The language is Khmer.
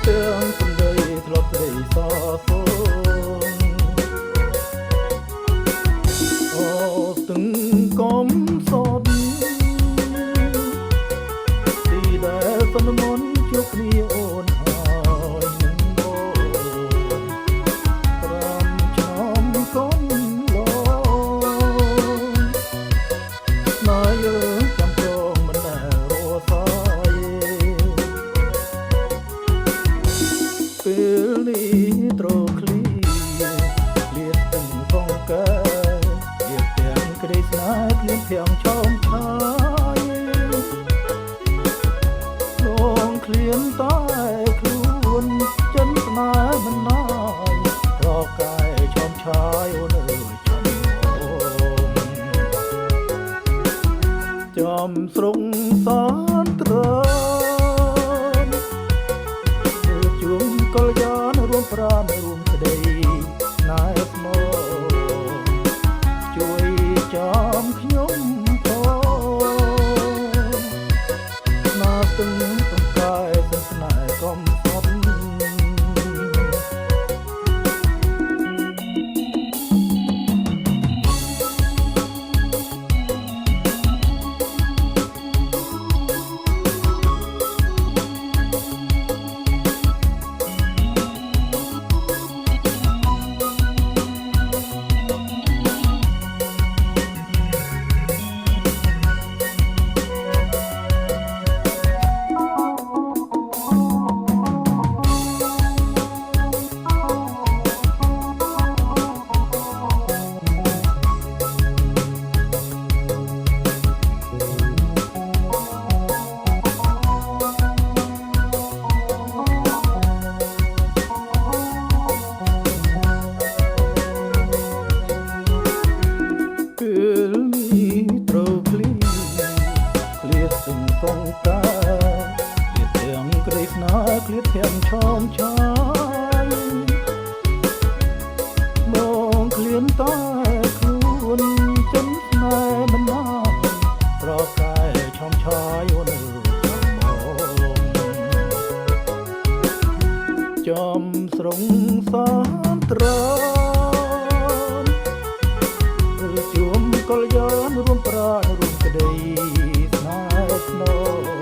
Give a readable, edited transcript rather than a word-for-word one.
ទាំងសំដីធ្លាប់ស្ដីសរសូនអូទាំងកំសត់ទីដែលសន្មនជួបគ្នាអូនហើយនឹងបង5ឆ្នាំកុំឡងស្នេហ៍យើងចាំចងមិនដែលរសាយពេលនេះត្រូវឃ្លៀតទាំងសងកាយទាំងក្តីស្នេហ៍ភ្លៀងភាំងឆោមឆាយងឃ្លៀនតែខ្លួនចិនស្នេហ៍មិនណាយរកកាយឆោមឆាយអូនអើយចំស្រុងសានត្រង់ជួងកលយានរួមប្រាណរួមក្តីណែស្មោជួយចាំខ្ញុំផងណាទាំងសង្កាយទាំងស្នេហ៍កំសត់ពេលនេះត្រូវឃ្លៀតទាំងសងកាឃ្លៀតទាំងក្តីស្នេហ៍ឃ្លៀតភាំងឆោមឆាយមកឃ្លៀនតែខ្លួនចិនស្នេហ៍មិនណាប្រកាយឆោមឆាយអូនចំស្រុងសានត្រង់ជួមកលយានរួមប្រាណរួមក្តីស្នេហ៍ស្នង